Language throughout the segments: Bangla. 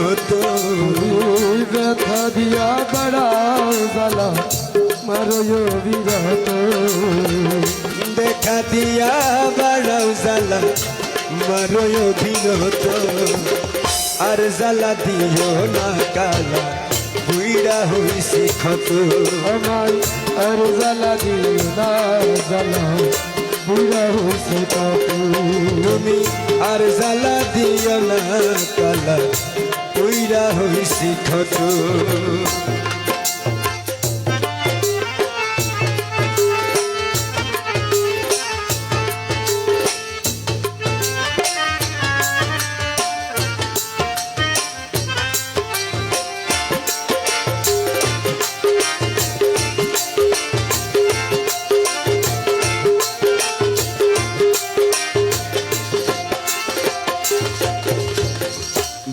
বিনত ব্যথা দিয়া বাড়াও জ্বালা মারো বিরত দেখা দিয়া বাড়াও জ্বালা মারো বিনত আর জ্বালা দিও না কালা বুইড়া হইছি ক্ষত আমার আর জ্বালা দিও না জ্বালা বুইড়া হইছি ক্ষত তুমি আর জ্বালা দিও না কালা বুইড়া হইছি ক্ষত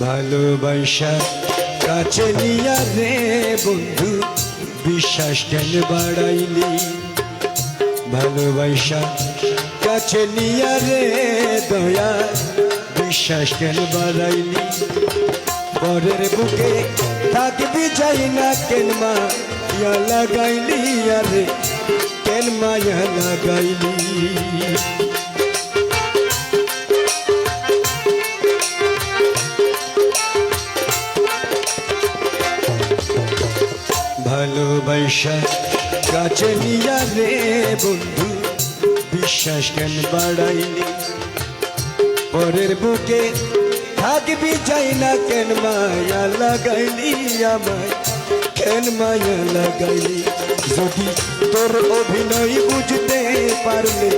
ভালোবাসা কাছে নিয়া রে বন্ধু বিশ্বাস কেন বাড়াইলি ভালোবাসা কাছে নিয়া রে দয়া বিশ্বাস কেন বাড়াইলি পরের বুকে থাকবি যাই না কেন মায়া লাগাইলি আরে কেন মায়া লাগাইলি ভালোবাসা কাছে নিয়া রে বন্ধু বিশ্বাস কেন বাড়াইলি পরের বুকে থাকবি যাই না কেন মায়া লাগাইলি আমায় কেন মায়া লাগাইলি যদি তোর অভিনয় বুঝতে পারলে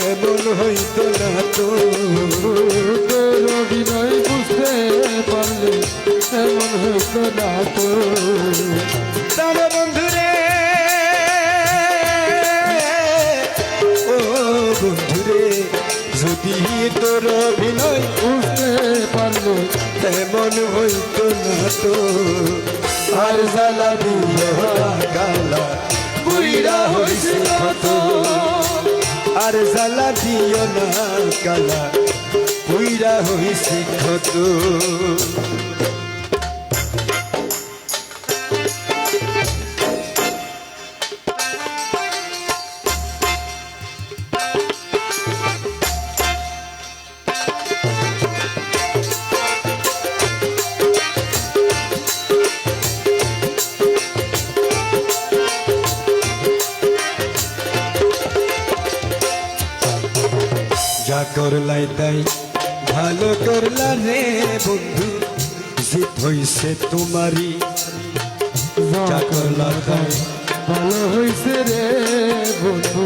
এমন হইতো না তো তোর অভিনয় বুঝতে পারলে এমন হইতো না তো তারা বন্ধুরে ও বন্ধুরে যদি তোর অভিনয় বুঝতে পারলে তেমন হইতো না তো আর জ্বালা দিও কালা বুইড়া হইছে কত আর জ্বালা দিও না কালা বুইড়া হইছে কত যা করলাই তাই ভালো করলা রে বন্ধু জিত হইছে তোমারই যা করলা তাই ভালো হইছে রে বন্ধু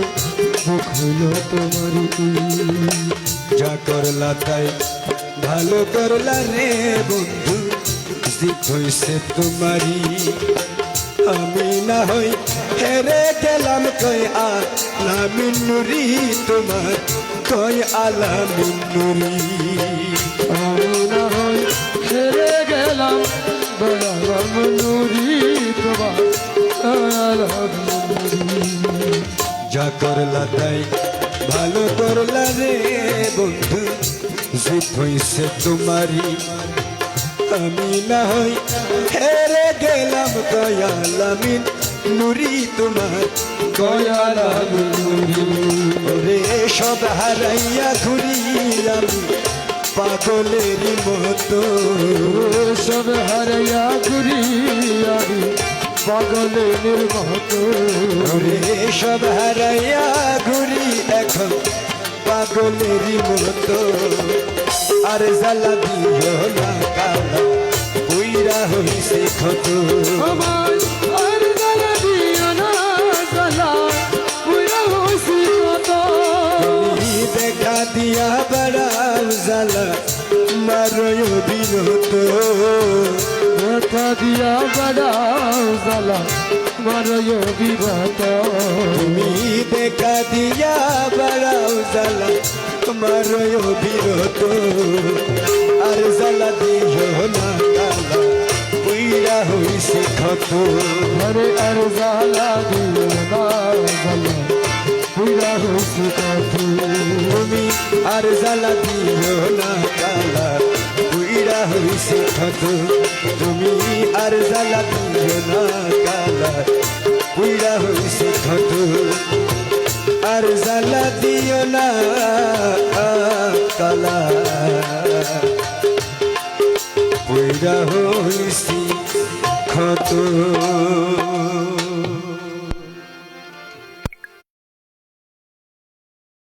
দুঃখ হইল তোমারই যা করলা তাই ভালো করলা রে বন্ধু জিত হইছে তোমারই আমি না হই হেরে গেলাম কই আলামিন নুরি তোমার কই আলামিন নুরি আমি না হই হেরে গেলাম দয়াল নুরি তোমার দয়াল নুরি যা করলা তাই ভালো করলা রে বন্ধু জিত হইছে তোমারই আমি না হই হেরে গেলাম দয়ালামিন নুরি তোমার দয়াল নুরি ওরে সব হারাইয়া ঘুরি আমি পাগলেরই মতো সব হারাইয়া ঘুরি আমি পাগলের মতো ওরে সব হারাইয়া ঘুরি এখন পাগলেরই মতো আর জ্বালা দিও না কালা বুইড়া হইছে ক্ষত আমায় আর জ্বালা দিও না জ্বালা বুইড়া হইছি কত তুমি দেখা দিয়া বাড়াও জ্বালা মারয় বিনত ব্যথা দিয়া বাড়াও জ্বালা মারয় বিরত তুমি দেখা দিয়া বাড়াও জ্বালা মারয় বিরত আর জ্বালা দিও না কালা বুইড়া হইছে ক্ষত আরে আর জ্বালা দিও না জ্বালা বুইড়া হইছি কত তুমি আর জ্বালা দিও না কালা বুইড়া হইছে হইছে ক্ষত তুমি আর জ্বালা দিও না কালা পুইরা হইছে ক্ষত আর জ্বালা দিও না কালা পুইরা হইছি ক্ষত